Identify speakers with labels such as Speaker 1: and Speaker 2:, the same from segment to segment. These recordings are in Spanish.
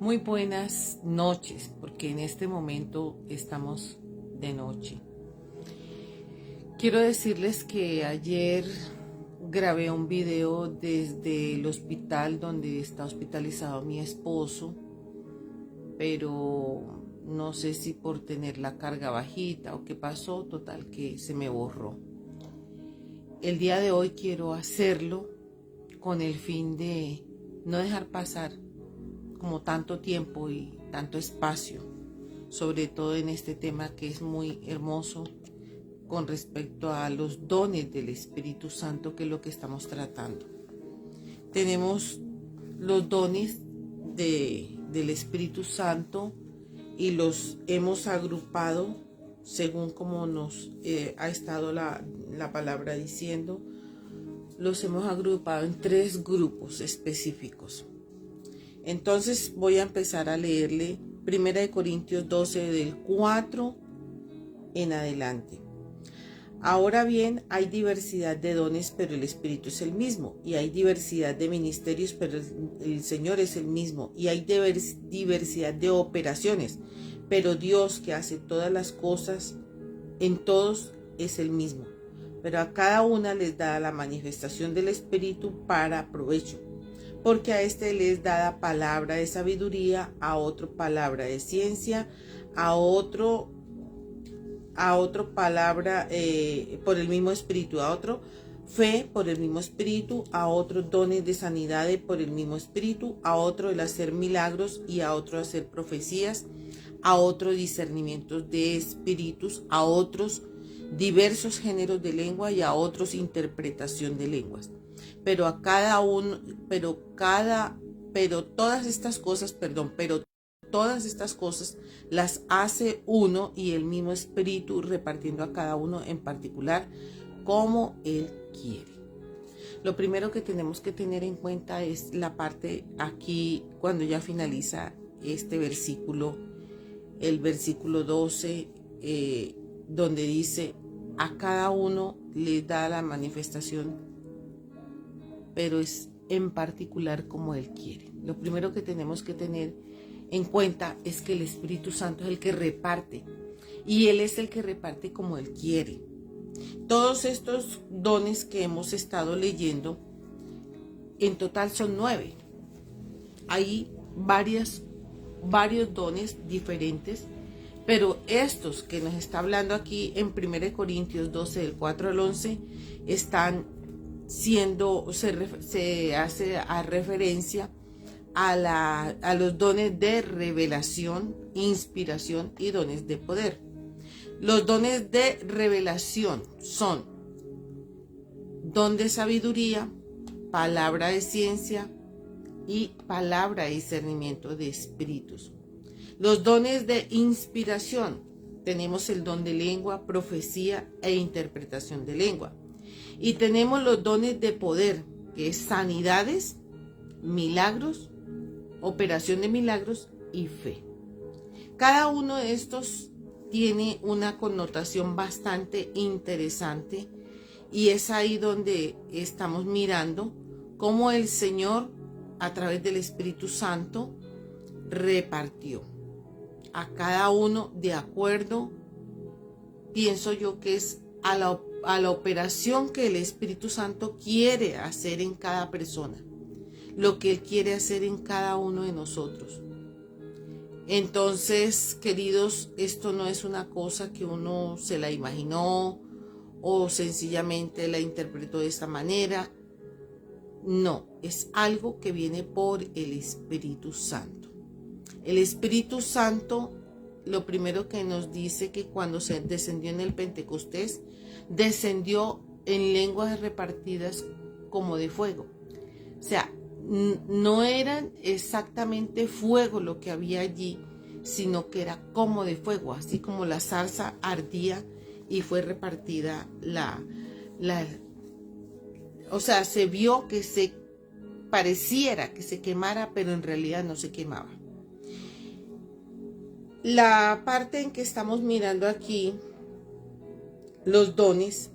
Speaker 1: Muy buenas noches, porque en este momento estamos de noche. Quiero decirles que ayer grabé un video desde el hospital donde está hospitalizado mi esposo, pero no sé si por tener la carga bajita o qué pasó, total que se me borró. El día de hoy quiero hacerlo con el fin de no dejar pasar como tanto tiempo y tanto espacio, sobre todo en este tema que es muy hermoso con respecto a los dones del Espíritu Santo, que es lo que estamos tratando. Tenemos los dones del Espíritu Santo y los hemos agrupado según como nos ha estado la palabra diciendo. Los hemos agrupado en 3 grupos específicos. Entonces voy a empezar a leerle 1 Corintios 12 del 4 en adelante. Ahora bien, hay diversidad de dones, pero el Espíritu es el mismo. Y hay diversidad de ministerios, pero el Señor es el mismo. Y hay diversidad de operaciones, pero Dios, que hace todas las cosas en todos, es el mismo. Pero a cada una les da la manifestación del Espíritu para provecho. Porque a este les da palabra de sabiduría, a otro palabra de ciencia, a otro palabra por el mismo espíritu, a otro fe por el mismo espíritu, a otros dones de sanidad por el mismo espíritu, a otro el hacer milagros y a otro hacer profecías, a otro discernimientos de espíritus, a otros diversos géneros de lengua y a otros interpretación de lenguas. Pero todas estas cosas las hace uno y el mismo espíritu, repartiendo a cada uno en particular como él quiere. Lo primero que tenemos que tener en cuenta es la parte aquí cuando ya finaliza este versículo, el versículo 12, donde dice: a cada uno le da la manifestación, pero es en particular como él quiere. Lo primero que tenemos que tener en cuenta es que el Espíritu Santo es el que reparte, y Él es el que reparte como Él quiere. Todos estos dones que hemos estado leyendo, en total son 9. Hay varios dones diferentes, pero estos que nos está hablando aquí en 1 Corintios 12, del 4 al 11, están se hace a referencia a los dones de revelación, inspiración y dones de poder. Los dones de revelación son don de sabiduría, palabra de ciencia y palabra de discernimiento de espíritus. Los dones de inspiración, tenemos el don de lengua, profecía e interpretación de lengua. Y tenemos los dones de poder, que es sanidades, milagros, operación de milagros y fe. Cada uno de estos tiene una connotación bastante interesante, y es ahí donde estamos mirando cómo el Señor, a través del Espíritu Santo, repartió a cada uno de acuerdo, pienso yo que es a la operación que el Espíritu Santo quiere hacer en cada persona, lo que Él quiere hacer en cada uno de nosotros. Entonces, queridos, esto no es una cosa que uno se la imaginó o sencillamente la interpretó de esta manera. No, es algo que viene por el Espíritu Santo. El Espíritu Santo, lo primero que nos dice, que cuando se descendió en el Pentecostés, descendió en lenguas repartidas como de fuego. O sea, no eran exactamente fuego lo que había allí, sino que era como de fuego, así como la zarza ardía y fue repartida o sea, se vio que se pareciera que se quemara, pero en realidad no se quemaba. La parte en que estamos mirando aquí, los dones,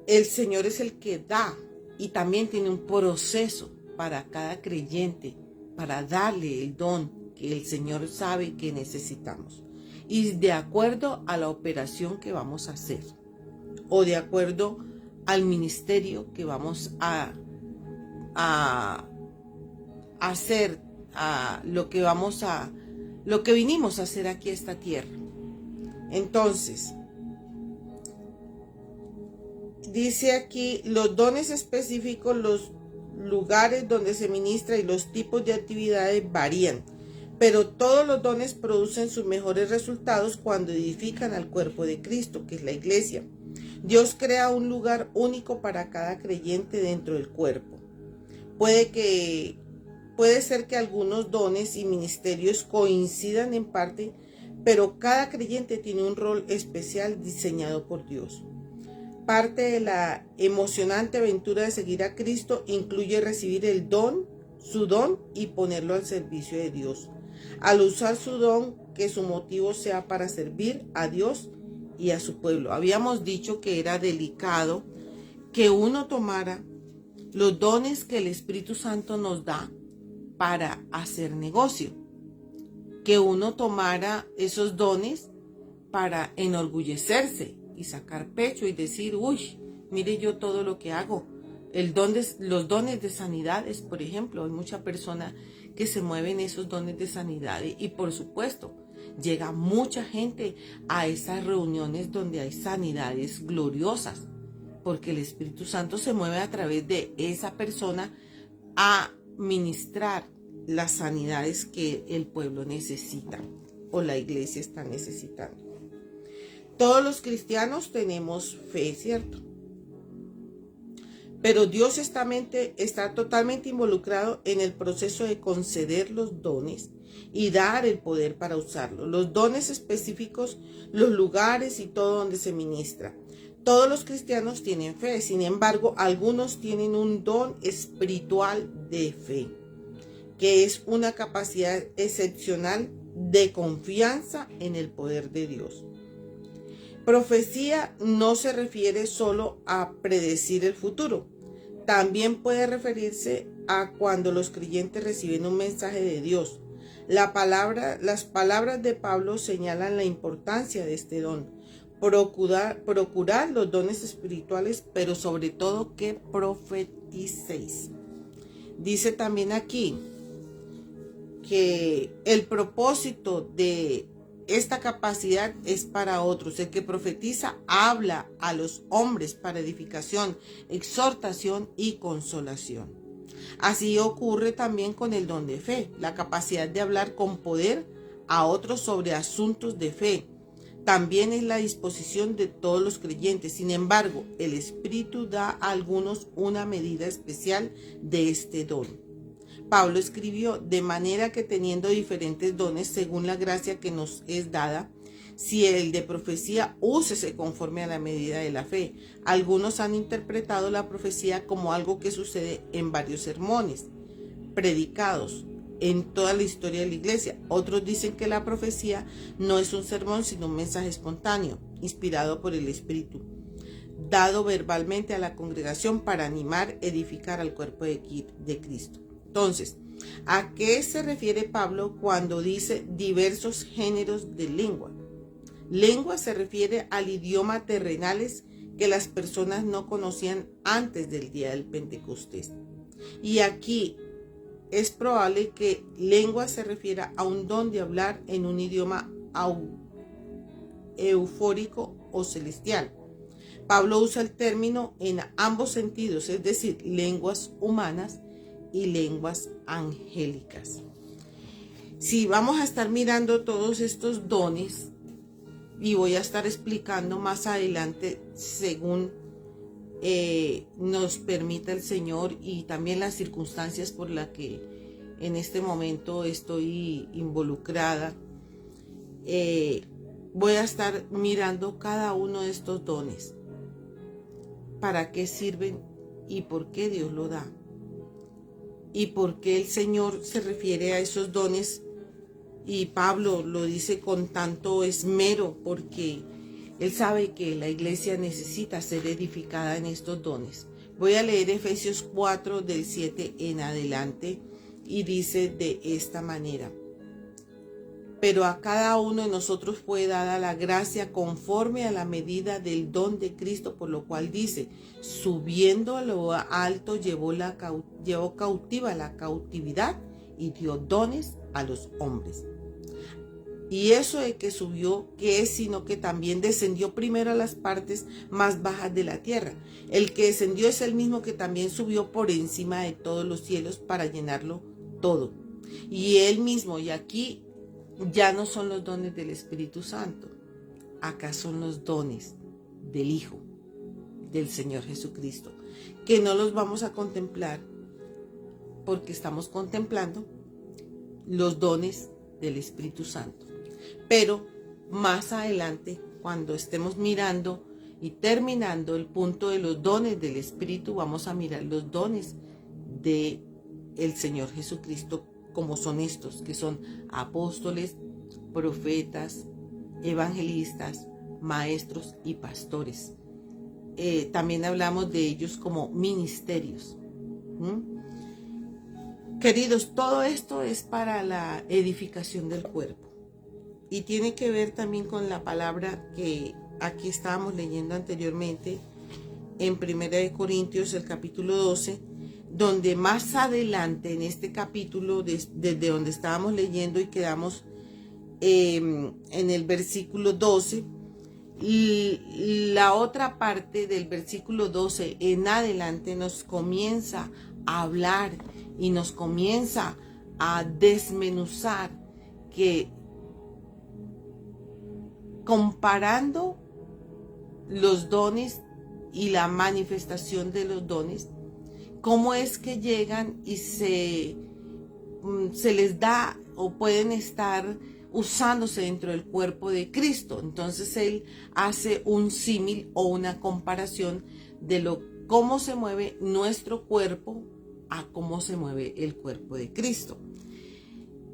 Speaker 1: el Señor es el que da, y también tiene un proceso para cada creyente para darle el don que el Señor sabe que necesitamos. Y de acuerdo a la operación que vamos a hacer, o de acuerdo al ministerio que vamos a hacer, a lo que vinimos a hacer aquí a esta tierra. Entonces, dice aquí los dones específicos, los lugares donde se ministra y los tipos de actividades varían, pero todos los dones producen sus mejores resultados cuando edifican al cuerpo de Cristo, que es la iglesia. Dios crea un lugar único para cada creyente dentro del cuerpo. Puede ser que algunos dones y ministerios coincidan en parte, pero cada creyente tiene un rol especial diseñado por Dios. Parte de la emocionante aventura de seguir a Cristo incluye recibir su don y ponerlo al servicio de Dios. Al usar su don, que su motivo sea para servir a Dios y a su pueblo. Habíamos dicho que era delicado que uno tomara los dones que el Espíritu Santo nos da para hacer negocio, que uno tomara esos dones para enorgullecerse y sacar pecho y decir, uy, mire yo todo lo que hago. Los dones de sanidades, por ejemplo, hay mucha persona que se mueve en esos dones de sanidades y por supuesto llega mucha gente a esas reuniones donde hay sanidades gloriosas, porque el Espíritu Santo se mueve a través de esa persona a ministrar las sanidades que el pueblo necesita o la iglesia está necesitando. Todos los cristianos tenemos fe, ¿cierto? Pero Dios está totalmente involucrado en el proceso de conceder los dones y dar el poder para usarlos. Los dones específicos, los lugares y todo donde se ministra. Todos los cristianos tienen fe, sin embargo, algunos tienen un don espiritual de fe, que es una capacidad excepcional de confianza en el poder de Dios. Profecía no se refiere solo a predecir el futuro, también puede referirse a cuando los creyentes reciben un mensaje de Dios. Las palabras de Pablo señalan la importancia de este don. Procurar los dones espirituales, pero sobre todo que profeticéis. Dice también aquí que el propósito de esta capacidad es para otros. El que profetiza habla a los hombres para edificación, exhortación y consolación. Así ocurre también con el don de fe, la capacidad de hablar con poder a otros sobre asuntos de fe. También es la disposición de todos los creyentes. Sin embargo, el Espíritu da a algunos una medida especial de este don. Pablo escribió, de manera que teniendo diferentes dones según la gracia que nos es dada, si el de profecía, úsese conforme a la medida de la fe. Algunos han interpretado la profecía como algo que sucede en varios sermones predicados en toda la historia de la iglesia. Otros dicen que la profecía no es un sermón, sino un mensaje espontáneo, inspirado por el Espíritu, dado verbalmente a la congregación para animar, edificar al cuerpo de Cristo. Entonces, ¿a qué se refiere Pablo cuando dice diversos géneros de lengua? Lengua se refiere al idioma terrenales que las personas no conocían antes del día del Pentecostés. Y aquí es probable que lengua se refiera a un don de hablar en un idioma eufórico o celestial. Pablo usa el término en ambos sentidos, es decir, lenguas humanas y lenguas angélicas. Si vamos a estar mirando todos estos dones, y voy a estar explicando más adelante según nos permita el Señor y también las circunstancias por las que en este momento estoy involucrada, voy a estar mirando cada uno de estos dones, para qué sirven y por qué Dios lo da. Y por qué el Señor se refiere a esos dones, y Pablo lo dice con tanto esmero, porque él sabe que la iglesia necesita ser edificada en estos dones. Voy a leer Efesios 4 del 7 en adelante, y dice de esta manera: pero a cada uno de nosotros fue dada la gracia conforme a la medida del don de Cristo, por lo cual dice, subiendo a lo alto llevó cautiva la cautividad y dio dones a los hombres. Y eso de que subió, ¿qué es? Sino que también descendió primero a las partes más bajas de la tierra. El que descendió es el mismo que también subió por encima de todos los cielos para llenarlo todo. Y él mismo, y aquí ya no son los dones del Espíritu Santo, acá son los dones del Hijo, del Señor Jesucristo, que no los vamos a contemplar porque estamos contemplando los dones del Espíritu Santo. Pero más adelante, cuando estemos mirando y terminando el punto de los dones del Espíritu, vamos a mirar los dones del Señor Jesucristo, como son estos, que son apóstoles, profetas, evangelistas, maestros y pastores. También hablamos de ellos como ministerios. Queridos, todo esto es para la edificación del cuerpo y tiene que ver también con la palabra que aquí estábamos leyendo anteriormente en 1 Corintios, el capítulo 12, donde más adelante en este capítulo, desde donde estábamos leyendo y quedamos en el versículo 12, y la otra parte del versículo 12 en adelante nos comienza a hablar y nos comienza a desmenuzar que comparando los dones y la manifestación de los dones, cómo es que llegan y se les da o pueden estar usándose dentro del cuerpo de Cristo. Entonces él hace un símil o una comparación de cómo se mueve nuestro cuerpo a cómo se mueve el cuerpo de Cristo.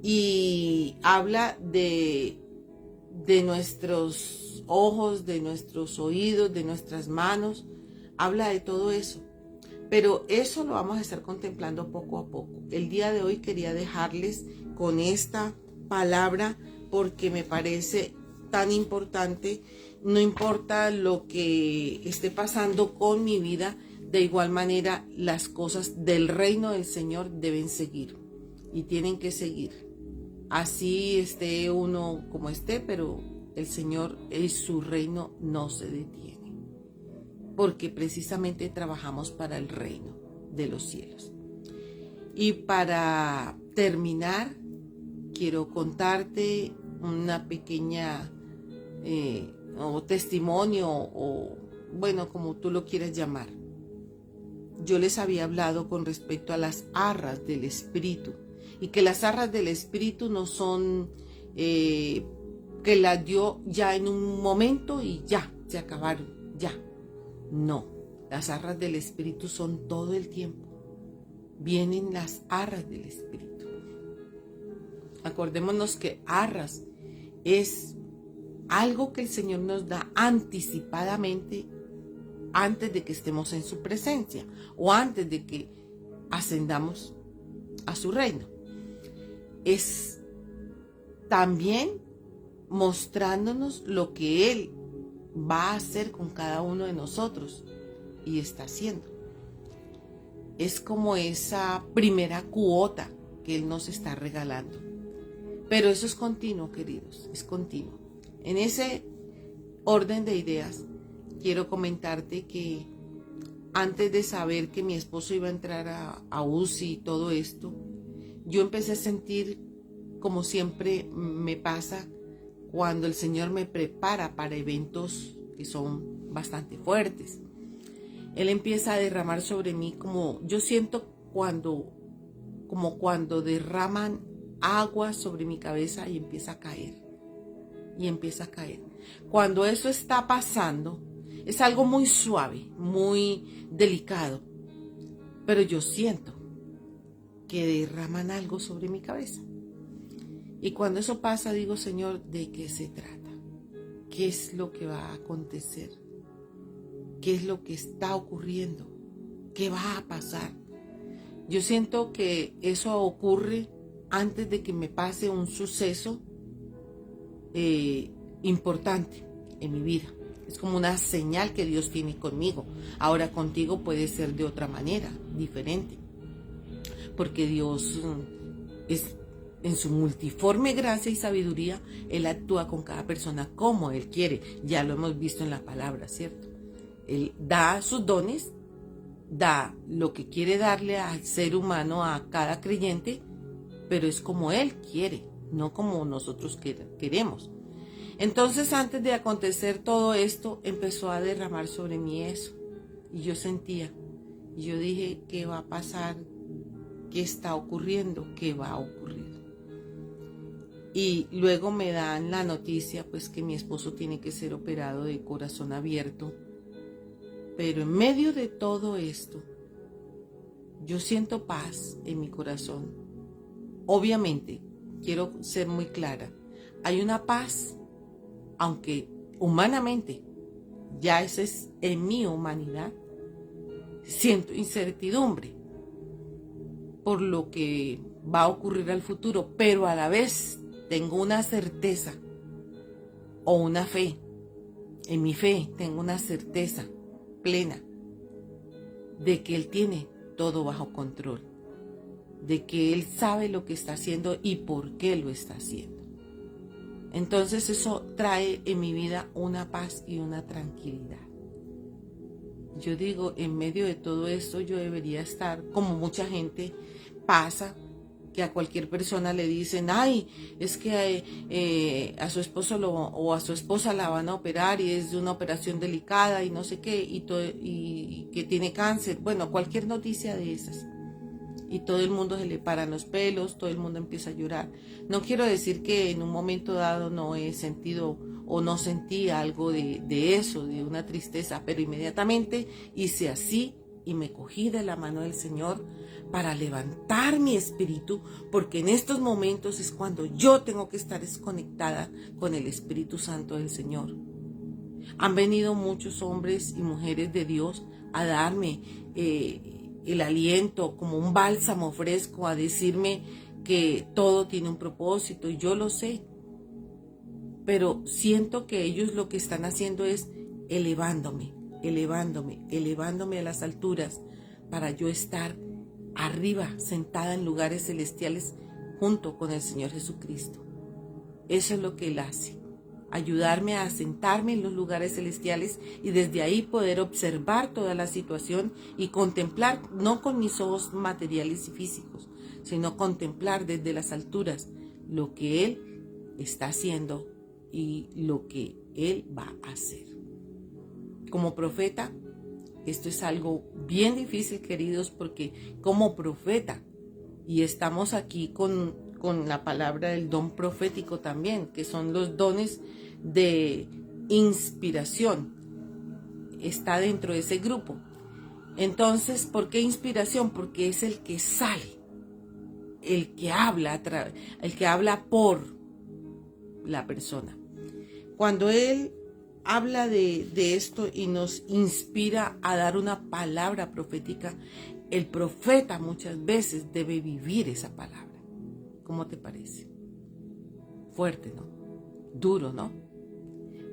Speaker 1: Y habla de nuestros ojos, de nuestros oídos, de nuestras manos, habla de todo eso. Pero eso lo vamos a estar contemplando poco a poco. El día de hoy quería dejarles con esta palabra porque me parece tan importante. No importa lo que esté pasando con mi vida, de igual manera las cosas del reino del Señor deben seguir y tienen que seguir. Así esté uno como esté, pero el Señor y su reino no se detiene, porque precisamente trabajamos para el reino de los cielos. Y para terminar, quiero contarte una pequeña o testimonio, o bueno, como tú lo quieras llamar. Yo les había hablado con respecto a las arras del Espíritu, y que las arras del Espíritu no son que las dio ya en un momento y ya, se acabaron, ya. No, las arras del Espíritu son todo el tiempo. Vienen las arras del Espíritu. Acordémonos que arras es algo que el Señor nos da anticipadamente antes de que estemos en su presencia o antes de que ascendamos a su reino. Es también mostrándonos lo que Él va a hacer con cada uno de nosotros y está haciendo. Es como esa primera cuota que Él nos está regalando. Pero eso es continuo, queridos, es continuo. En ese orden de ideas, quiero comentarte que antes de saber que mi esposo iba a entrar a UCI y todo esto, yo empecé a sentir, como siempre me pasa, cuando el Señor me prepara para eventos que son bastante fuertes. Él empieza a derramar sobre mí, como yo siento como cuando derraman agua sobre mi cabeza y empieza a caer. Y empieza a caer. Cuando eso está pasando, es algo muy suave, muy delicado. Pero yo siento que derraman algo sobre mi cabeza. Y cuando eso pasa, digo, Señor, ¿de qué se trata? ¿Qué es lo que va a acontecer? ¿Qué es lo que está ocurriendo? ¿Qué va a pasar? Yo siento que eso ocurre antes de que me pase un suceso importante en mi vida. Es como una señal que Dios tiene conmigo. Ahora contigo puede ser de otra manera, diferente. Porque Dios es en su multiforme gracia y sabiduría, Él actúa con cada persona como Él quiere. Ya lo hemos visto en la palabra, ¿cierto? Él da sus dones, da lo que quiere darle al ser humano, a cada creyente, pero es como Él quiere, no como nosotros queremos. Entonces, antes de acontecer todo esto, empezó a derramar sobre mí eso. Y yo sentía, y yo dije, ¿qué va a pasar? ¿Qué está ocurriendo? ¿Qué va a ocurrir? Y luego me dan la noticia, pues, que mi esposo tiene que ser operado de corazón abierto. Pero en medio de todo esto, yo siento paz en mi corazón. Obviamente, quiero ser muy clara, hay una paz, aunque humanamente, ya eso es en mi humanidad, siento incertidumbre por lo que va a ocurrir al futuro, pero a la vez tengo una certeza o una fe. En mi fe tengo una certeza plena de que Él tiene todo bajo control, de que Él sabe lo que está haciendo y por qué lo está haciendo. Entonces eso trae en mi vida una paz y una tranquilidad. Yo digo, en medio de todo esto yo debería estar, como mucha gente pasa, que a cualquier persona le dicen, ay, es que a su esposo o a su esposa la van a operar y es de una operación delicada y no sé qué, y que tiene cáncer. Bueno, cualquier noticia de esas. Y todo el mundo se le paran los pelos, todo el mundo empieza a llorar. No quiero decir que en un momento dado no he sentido o no sentí algo de eso, de una tristeza, pero inmediatamente hice así y me cogí de la mano del Señor para levantar mi espíritu, porque en estos momentos es cuando yo tengo que estar desconectada con el Espíritu Santo del Señor. Han venido muchos hombres y mujeres de Dios a darme el aliento como un bálsamo fresco, a decirme que todo tiene un propósito, y yo lo sé, pero siento que ellos lo que están haciendo es elevándome a las alturas para yo estar arriba, sentada en lugares celestiales junto con el Señor Jesucristo. Eso es lo que Él hace, ayudarme a sentarme en los lugares celestiales y desde ahí poder observar toda la situación y contemplar, no con mis ojos materiales y físicos, sino contemplar desde las alturas lo que Él está haciendo y lo que Él va a hacer. Como profeta, esto es algo bien difícil, queridos, porque como profeta, y estamos aquí con la palabra del don profético también, que son los dones de inspiración, está dentro de ese grupo. Entonces, ¿por qué inspiración? Porque es el que sale, el que habla, el que habla por la persona. Cuando Él habla de esto y nos inspira a dar una palabra profética, el profeta muchas veces debe vivir esa palabra. ¿Cómo te parece? Fuerte, ¿no? Duro, ¿no?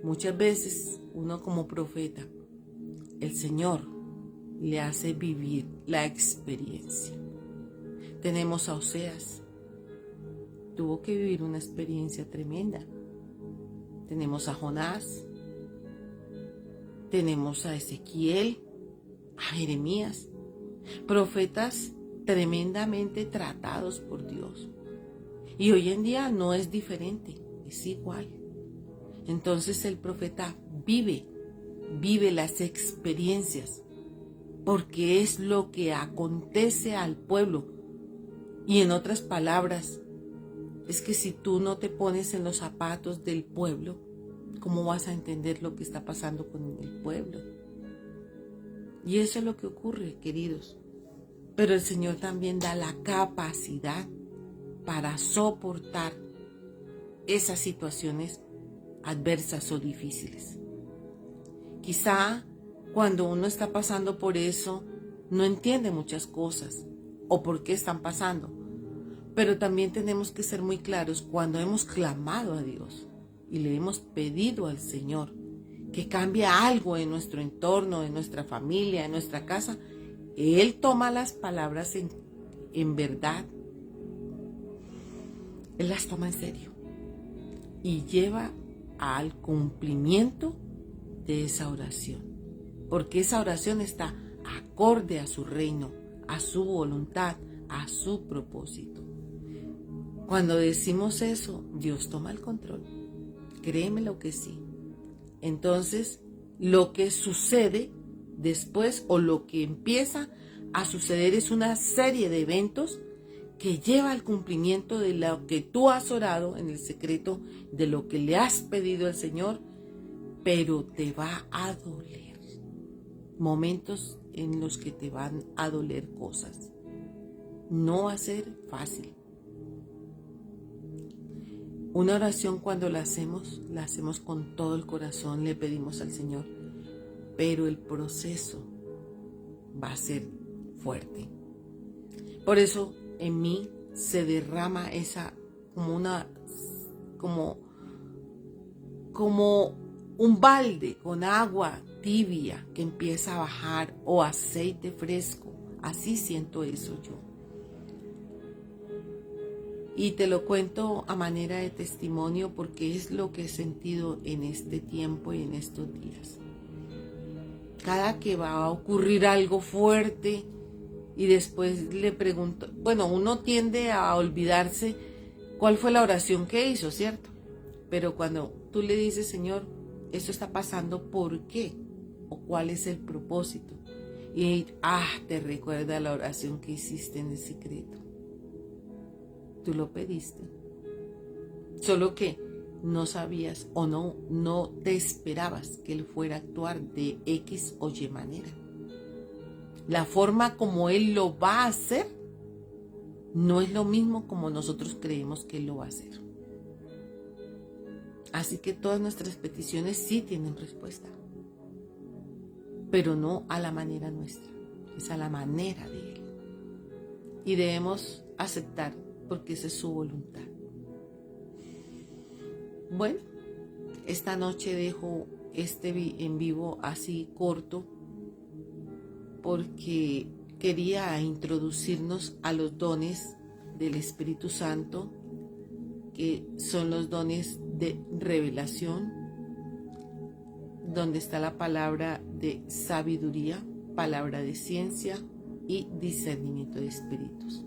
Speaker 1: Muchas veces uno como profeta, el Señor le hace vivir la experiencia. Tenemos a Oseas, tuvo que vivir una experiencia tremenda. Tenemos a Jonás, tenemos a Ezequiel, a Jeremías, profetas tremendamente tratados por Dios. Y hoy en día no es diferente, es igual. Entonces el profeta vive las experiencias, porque es lo que acontece al pueblo. Y en otras palabras, es que si tú no te pones en los zapatos del pueblo, ¿cómo vas a entender lo que está pasando con el pueblo? Y eso es lo que ocurre, queridos. Pero el Señor también da la capacidad para soportar esas situaciones adversas o difíciles. Quizá cuando uno está pasando por eso, no entiende muchas cosas, o por qué están pasando. Pero también tenemos que ser muy claros cuando hemos clamado a Dios y le hemos pedido al Señor que cambie algo en nuestro entorno, en nuestra familia, en nuestra casa. Él toma las palabras en verdad. Él las toma en serio y lleva al cumplimiento de esa oración. Porque esa oración está acorde a su reino, a su voluntad, a su propósito. Cuando decimos eso, Dios toma el control. Créeme lo que sí. Entonces, lo que sucede después o lo que empieza a suceder es una serie de eventos que lleva al cumplimiento de lo que tú has orado en el secreto, de lo que le has pedido al Señor, pero te va a doler. Momentos en los que te van a doler cosas. No va a ser fácil. Una oración cuando la hacemos con todo el corazón, le pedimos al Señor, pero el proceso va a ser fuerte. Por eso en mí se derrama esa como un balde con agua tibia que empieza a bajar o aceite fresco. Así siento eso yo. Y te lo cuento a manera de testimonio porque es lo que he sentido en este tiempo y en estos días. Cada que va a ocurrir algo fuerte y después le pregunto, bueno, uno tiende a olvidarse cuál fue la oración que hizo, ¿cierto? Pero cuando tú le dices, Señor, esto está pasando, ¿por qué? ¿O cuál es el propósito? Y te recuerda la oración que hiciste en el secreto. Tú lo pediste, solo que no sabías o no te esperabas que Él fuera a actuar de X o Y manera. La forma como Él lo va a hacer no es lo mismo como nosotros creemos que Él lo va a hacer. Así que todas nuestras peticiones sí tienen respuesta, pero no a la manera nuestra, es a la manera de Él. Y debemos aceptar porque esa es su voluntad. Bueno, esta noche dejo este en vivo así corto porque quería introducirnos a los dones del Espíritu Santo, que son los dones de revelación, donde está la palabra de sabiduría, palabra de ciencia y discernimiento de espíritus.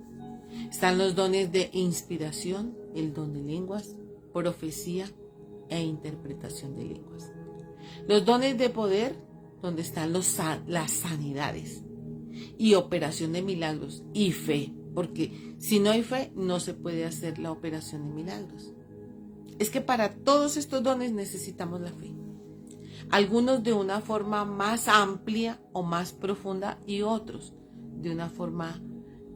Speaker 1: Están los dones de inspiración, el don de lenguas, profecía e interpretación de lenguas. Los dones de poder, donde están las sanidades y operación de milagros y fe, porque si no hay fe no se puede hacer la operación de milagros. Es que para todos estos dones necesitamos la fe. Algunos de una forma más amplia o más profunda y otros de una forma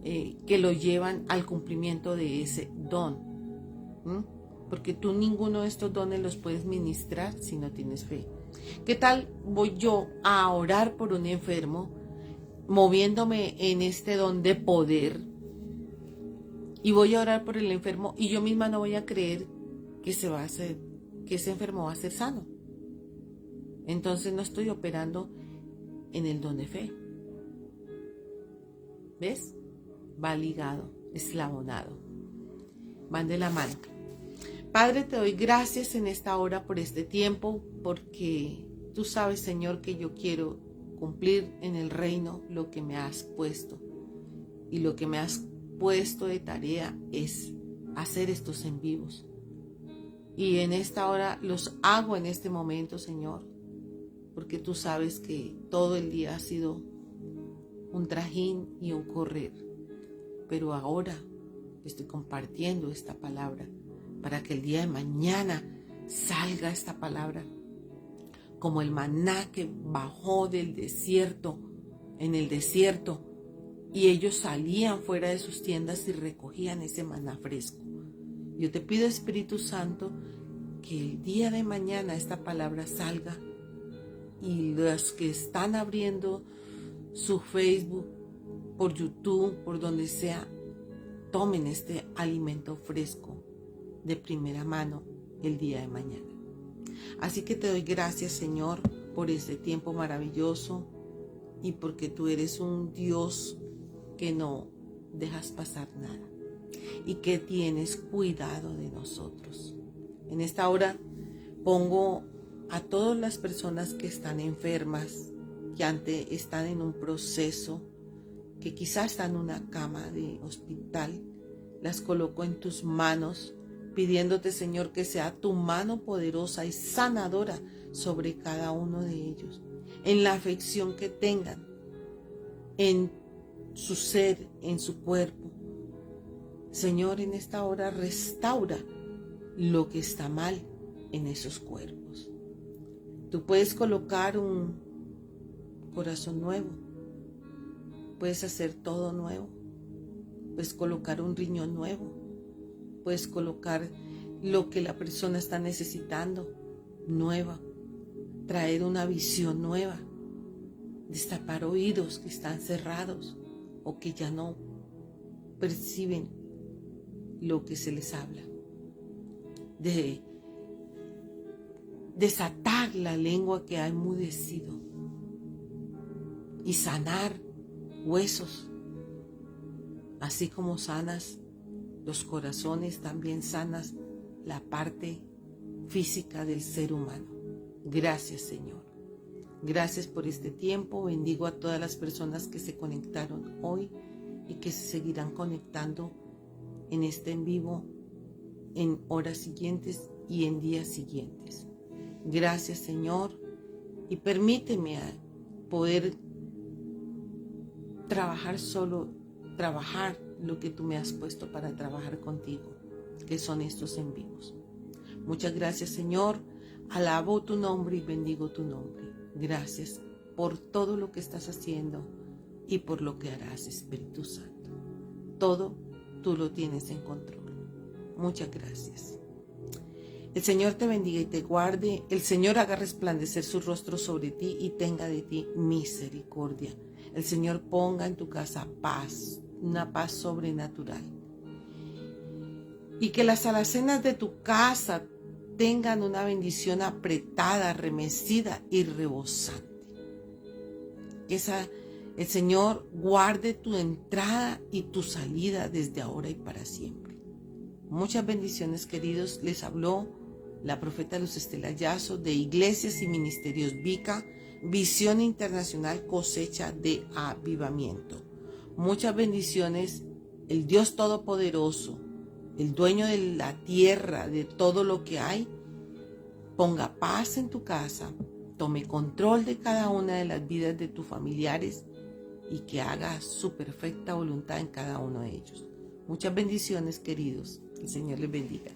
Speaker 1: que lo llevan al cumplimiento de ese don. Porque tú ninguno de estos dones los puedes ministrar si no tienes fe. ¿Qué tal voy yo a orar por un enfermo, moviéndome en este don de poder? Y voy a orar por el enfermo y yo misma no voy a creer que ese enfermo va a ser sano. Entonces no estoy operando en el don de fe. ¿Ves? Va ligado, eslabonado. Van de la mano. Padre, te doy gracias en esta hora por este tiempo, porque tú sabes, Señor, que yo quiero cumplir en el reino lo que me has puesto. Y lo que me has puesto de tarea es hacer estos en vivos. Y en esta hora los hago en este momento, Señor, porque tú sabes que todo el día ha sido un trajín y un correr. Pero ahora estoy compartiendo esta palabra para que el día de mañana salga esta palabra como el maná que bajó del desierto, en el desierto, y ellos salían fuera de sus tiendas y recogían ese maná fresco. Yo te pido, Espíritu Santo, que el día de mañana esta palabra salga y los que están abriendo su Facebook por YouTube, por donde sea, tomen este alimento fresco de primera mano el día de mañana. Así que te doy gracias, Señor, por este tiempo maravilloso y porque tú eres un Dios que no dejas pasar nada y que tienes cuidado de nosotros. En esta hora pongo a todas las personas que están enfermas, que están en un proceso, que quizás están en una cama de hospital, las coloco en tus manos, pidiéndote, Señor, que sea tu mano poderosa y sanadora sobre cada uno de ellos, en la afección que tengan, en su ser, en su cuerpo. Señor, en esta hora restaura lo que está mal en esos cuerpos. Tú puedes colocar un corazón nuevo, puedes hacer todo nuevo, puedes colocar un riñón nuevo, puedes colocar lo que la persona está necesitando nueva, traer una visión nueva, destapar oídos que están cerrados o que ya no perciben lo que se les habla, de desatar la lengua que ha enmudecido y sanar huesos, así como sanas los corazones, también sanas la parte física del ser humano. Gracias, Señor. Gracias por este tiempo. Bendigo a todas las personas que se conectaron hoy y que se seguirán conectando en este en vivo en horas siguientes y en días siguientes. Gracias, Señor, y permíteme poder trabajar lo que tú me has puesto para trabajar contigo, que son estos en vivos. Muchas gracias, Señor. Alabo tu nombre y bendigo tu nombre. Gracias por todo lo que estás haciendo y por lo que harás, Espíritu Santo. Todo tú lo tienes en control. Muchas gracias. El Señor te bendiga y te guarde. El Señor haga resplandecer su rostro sobre ti y tenga de ti misericordia. El Señor ponga en tu casa paz, una paz sobrenatural. Y que las alacenas de tu casa tengan una bendición apretada, remecida y rebosante. El Señor guarde tu entrada y tu salida desde ahora y para siempre. Muchas bendiciones, queridos. Les habló la profeta Luz Estela Yazo de Iglesias y Ministerios Vica, Visión Internacional Cosecha de Avivamiento. Muchas bendiciones. El Dios Todopoderoso, el dueño de la tierra, de todo lo que hay, ponga paz en tu casa, tome control de cada una de las vidas de tus familiares y que haga su perfecta voluntad en cada uno de ellos. Muchas bendiciones, queridos. Que el Señor les bendiga.